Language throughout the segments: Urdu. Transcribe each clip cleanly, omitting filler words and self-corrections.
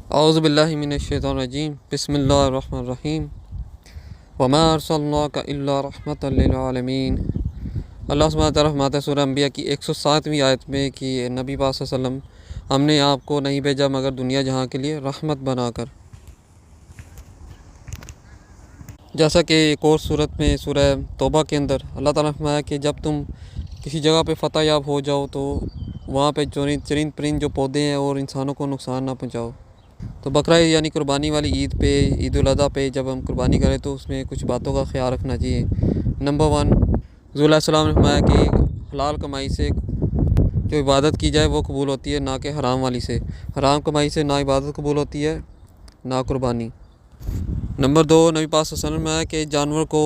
اعوذ باللہ من الشیطان الرجیم بسم اللہ الرحمن الرحیم وما ارسلناک الا رحمۃ للعالمین۔ اللہ سبحانہ تعالیٰ فرماتا ہے سورہ انبیاء کی 107ویں آیت میں کہ نبی پاک صلی اللہ علیہ وسلم ہم نے آپ کو نہیں بھیجا مگر دنیا جہاں کے لیے رحمت بنا کر۔ جیسا کہ ایک اور صورت میں سورہ توبہ کے اندر اللہ تعالیٰ نے فرمایا کہ جب تم کسی جگہ پہ فتح یاب ہو جاؤ تو وہاں پہ چرند پرند جو پودے ہیں اور انسانوں کو نقصان نہ پہنچاؤ۔ تو بقرہ عید یعنی قربانی والی عید پہ، عید الاضحیٰ پہ جب ہم قربانی کریں تو اس میں کچھ باتوں کا خیال رکھنا چاہیے۔ نمبر 1، رسول اللہ صلی اللہ علیہ وسلم نے فرمایا کہ حلال کمائی سے جو عبادت کی جائے وہ قبول ہوتی ہے، نہ کہ حرام والی سے۔ حرام کمائی سے نہ عبادت قبول ہوتی ہے نہ قربانی۔ نمبر 2، نبی پاک صلی اللہ علیہ وسلم نے فرمایا کہ جانور کو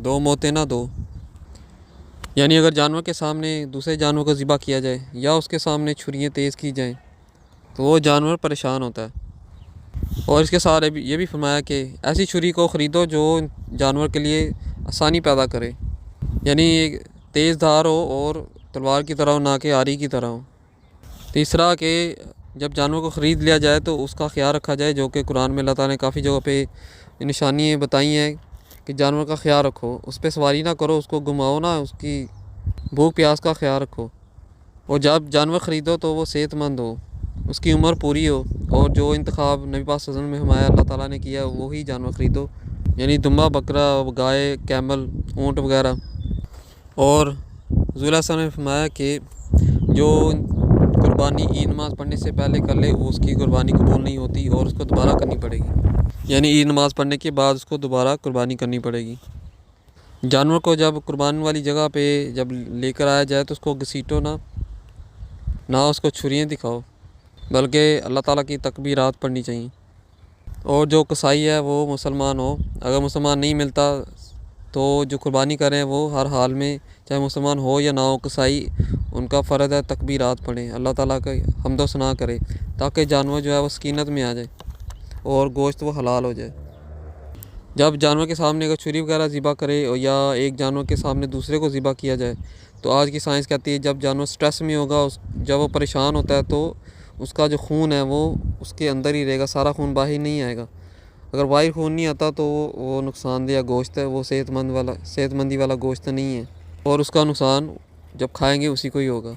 دو موتیں نہ دو، یعنی اگر جانور کے سامنے دوسرے جانور کو ذبح کیا جائے یا اس کے سامنے چھریاں تیز کی جائیں تو وہ جانور پریشان ہوتا ہے۔ اور اس کے ساتھ یہ بھی فرمایا کہ ایسی چھری کو خریدو جو جانور کے لیے آسانی پیدا کرے، یعنی تیز دھار ہو اور تلوار کی طرح ہو نہ کہ آری کی طرح ہو۔ تیسرا کہ جب جانور کو خرید لیا جائے تو اس کا خیال رکھا جائے، جو کہ قرآن میں اللہ تعالیٰ نے کافی جگہ پہ نشانیاں بتائی ہیں کہ جانور کا خیال رکھو، اس پہ سواری نہ کرو، اس کو گھماؤ نہ، اس کی بھوک پیاس کا خیال رکھو۔ اور جب جانور خریدو تو وہ صحت مند ہو، اس کی عمر پوری ہو، اور جو انتخاب نبی پاک صلی اللہ علیہ وسلم میں ہمارا اللہ تعالیٰ نے کیا وہی جانور خریدو، یعنی دمبا، بکرا، گائے، کیمل، اونٹ وغیرہ۔ اور رسول اللہ صلی اللہ علیہ وسلم نے فرمایا کہ جو قربانی عید نماز پڑھنے سے پہلے کر لے وہ اس کی قربانی قبول نہیں ہوتی اور اس کو دوبارہ کرنی پڑے گی، یعنی عید نماز پڑھنے کے بعد اس کو دوبارہ قربانی کرنی پڑے گی۔ جانور کو جب قربانی والی جگہ پہ جب لے کر آیا جائے تو اس کو گھسیٹو نہ اس کو چھریاں دکھاؤ، بلکہ اللہ تعالیٰ کی تکبیرات پڑھنی چاہیے۔ اور جو قصائی ہے وہ مسلمان ہو، اگر مسلمان نہیں ملتا تو جو قربانی کریں وہ ہر حال میں چاہے مسلمان ہو یا نہ ہو، قصائی ان کا فرض ہے تکبیرات پڑھیں، اللہ تعالیٰ کا حمد و ثنا کرے، تاکہ جانور جو ہے وہ سکینت میں آ جائے اور گوشت وہ حلال ہو جائے۔ جب جانور کے سامنے اگر چھری وغیرہ ذبح کرے یا ایک جانور کے سامنے دوسرے کو ذبح کیا جائے تو آج کی سائنس کہتی ہے جب جانور سٹریس میں ہوگا، جب وہ پریشان ہوتا ہے تو اس کا جو خون ہے وہ اس کے اندر ہی رہے گا، سارا خون باہر نہیں آئے گا۔ اگر باہر خون نہیں آتا تو وہ نقصان دہ گوشت ہے، وہ صحت مندی والا گوشت نہیں ہے، اور اس کا نقصان جب کھائیں گے اسی کو ہی ہوگا،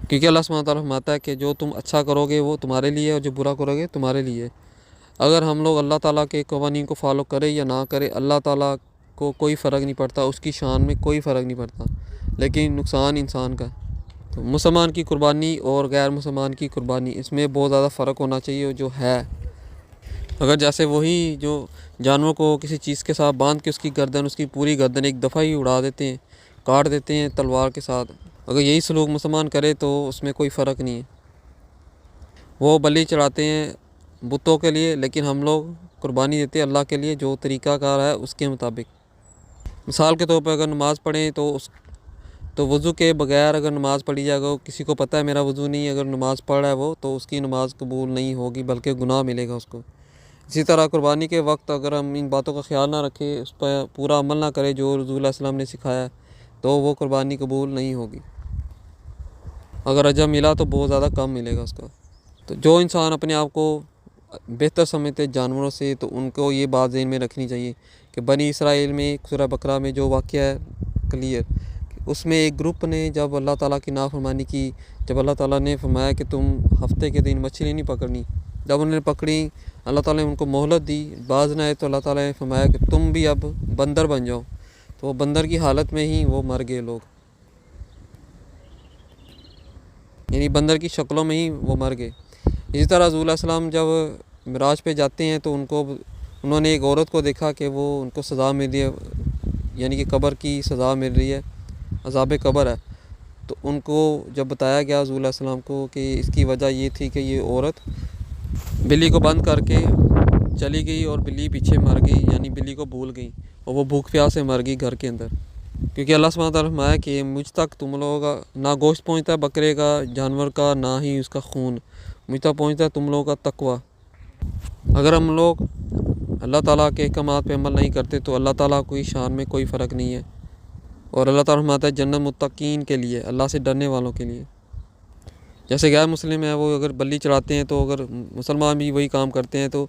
کیونکہ اللہ سبحانہ تعالیٰ فرماتا ہے کہ جو تم اچھا کرو گے وہ تمہارے لیے اور جو برا کرو گے تمہارے لیے۔ اگر ہم لوگ اللہ تعالیٰ کے قوانین کو فالو کریں یا نہ کریں، اللہ تعالیٰ کو کوئی فرق نہیں پڑتا، اس کی شان میں کوئی فرق نہیں پڑتا، لیکن نقصان انسان کا۔ تو مسلمان کی قربانی اور غیر مسلمان کی قربانی اس میں بہت زیادہ فرق ہونا چاہیے جو ہے۔ اگر جیسے وہی جو جانور کو کسی چیز کے ساتھ باندھ کے اس کی پوری گردن ایک دفعہ ہی اڑا دیتے ہیں، کاٹ دیتے ہیں تلوار کے ساتھ، اگر یہی سلوک مسلمان کرے تو اس میں کوئی فرق نہیں ہے۔ وہ بلی چڑھاتے ہیں بتوں کے لیے، لیکن ہم لوگ قربانی دیتے ہیں اللہ کے لیے، جو طریقہ کار ہے اس کے مطابق۔ مثال کے طور پر اگر نماز پڑھیں تو وضو کے بغیر اگر نماز پڑھی جائے گا، کسی کو پتہ ہے میرا وضو نہیں ہے، اگر نماز پڑھ رہا ہے وہ تو اس کی نماز قبول نہیں ہوگی بلکہ گناہ ملے گا اس کو۔ اسی طرح قربانی کے وقت اگر ہم ان باتوں کا خیال نہ رکھیں، اس پر پورا عمل نہ کریں جو رسول اللہ صلی اللہ علیہ وسلم نے سکھایا تو وہ قربانی قبول نہیں ہوگی، اگر اجر ملا تو بہت زیادہ کم ملے گا اس کا۔ تو جو انسان اپنے آپ کو بہتر سمجھتے جانوروں سے تو ان کو یہ بات ذہن میں رکھنی چاہیے کہ بنی اسرائیل میں سورہ بقرہ میں جو واقعہ ہے کلیئر، اس میں ایک گروپ نے جب اللہ تعالیٰ کی نافرمانی کی، جب اللہ تعالیٰ نے فرمایا کہ تم ہفتے کے دن مچھلی نہیں پکڑنی، جب انہوں نے پکڑی اللہ تعالیٰ نے ان کو مہلت دی، باز نہ آئے تو اللہ تعالیٰ نے فرمایا کہ تم بھی اب بندر بن جاؤ، تو وہ بندر کی حالت میں ہی وہ مر گئے لوگ، یعنی بندر کی شکلوں میں ہی وہ مر گئے۔ اسی طرح رسول اللہ صلی اللہ علیہ وسلم جب معراج پہ جاتے ہیں تو انہوں نے ایک عورت کو دیکھا کہ وہ ان کو سزا مل رہی ہے، یعنی کہ قبر کی سزا مل رہی ہے، عذاب قبر ہے، تو ان کو جب بتایا گیا رسول اللہ صلی اللہ علیہ وسلم کو کہ اس کی وجہ یہ تھی کہ یہ عورت بلی کو بند کر کے چلی گئی اور بلی پیچھے مر گئی، یعنی بلی کو بھول گئی اور وہ بھوک پیاس سے مر گئی گھر کے اندر، کیونکہ اللہ سبحانہ تعالیٰ نے فرمایا کہ مجھ تک تم لوگوں کا نہ گوشت پہنچتا ہے بکرے کا، جانور کا، نہ ہی اس کا خون، مجھ تک پہنچتا ہے تم لوگوں کا تقویٰ۔ اگر ہم لوگ اللہ تعالیٰ کے احکامات پہ عمل نہیں کرتے تو اللہ تعالیٰ کی شان میں کوئی فرق نہیں ہے، اور اللہ تعالیٰ فرماتا ہے جنت متقین کے لیے، اللہ سے ڈرنے والوں کے لیے۔ جیسے غیر مسلم ہیں وہ اگر بلی چڑھاتے ہیں تو اگر مسلمان بھی وہی کام کرتے ہیں تو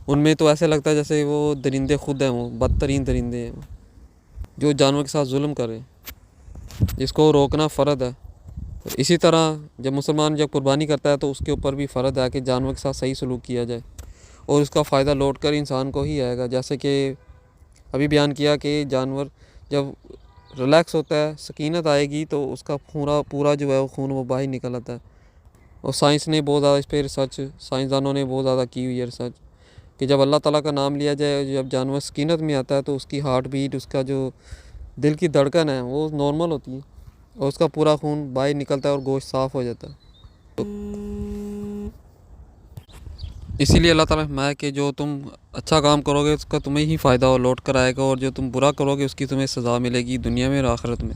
ان میں تو ایسے لگتا ہے جیسے وہ درندے خود ہیں، وہ بدترین درندے ہیں جو جانور کے ساتھ ظلم کریں، جس کو روکنا فرض ہے۔ اسی طرح جب مسلمان جب قربانی کرتا ہے تو اس کے اوپر بھی فرض ہے کہ جانور کے ساتھ صحیح سلوک کیا جائے اور اس کا فائدہ لوٹ کر انسان کو ہی آئے گا۔ جیسے کہ ابھی بیان کیا کہ جانور جب ریلیکس ہوتا ہے، سکینت آئے گی تو اس کا پورا جو ہے وہ خون وہ باہر نکل آتا ہے۔ اور سائنس نے بہت زیادہ اس پہ ریسرچ، سائنسدانوں نے بہت زیادہ کی ہوئی ہے ریسرچ کہ جب اللہ تعالیٰ کا نام لیا جائے، جب جانور سکینت میں آتا ہے تو اس کی ہارٹ بیٹ، اس کا جو دل کی دھڑکن ہے وہ نارمل ہوتی ہے اور اس کا پورا خون باہر نکلتا ہے اور گوشت صاف ہو جاتا ہے۔ اسی لیے اللہ تعالیٰ نے فرمایا کہ جو تم اچھا کام کرو گے اس کا تمہیں ہی فائدہ اور لوٹ کر آئے گا، اور جو تم برا کرو گے اس کی تمہیں سزا ملے گی دنیا میں اور آخرت میں۔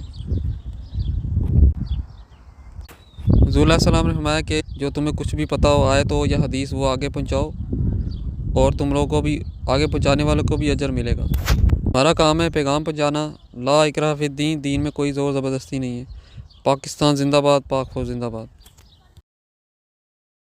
حضور علیہ السلام نے فرمایا کہ جو تمہیں کچھ بھی پتہ ہو آئے تو یا حدیث وہ آگے پہنچاؤ، اور تم لوگوں کو بھی آگے پہنچانے والوں کو بھی اجر ملے گا۔ ہمارا کام ہے پیغام پہنچانا، لا اکراہ فی الدین، دین میں کوئی زور زبردستی نہیں ہے۔ پاکستان زندہ باد، پاک فوج زندہ باد۔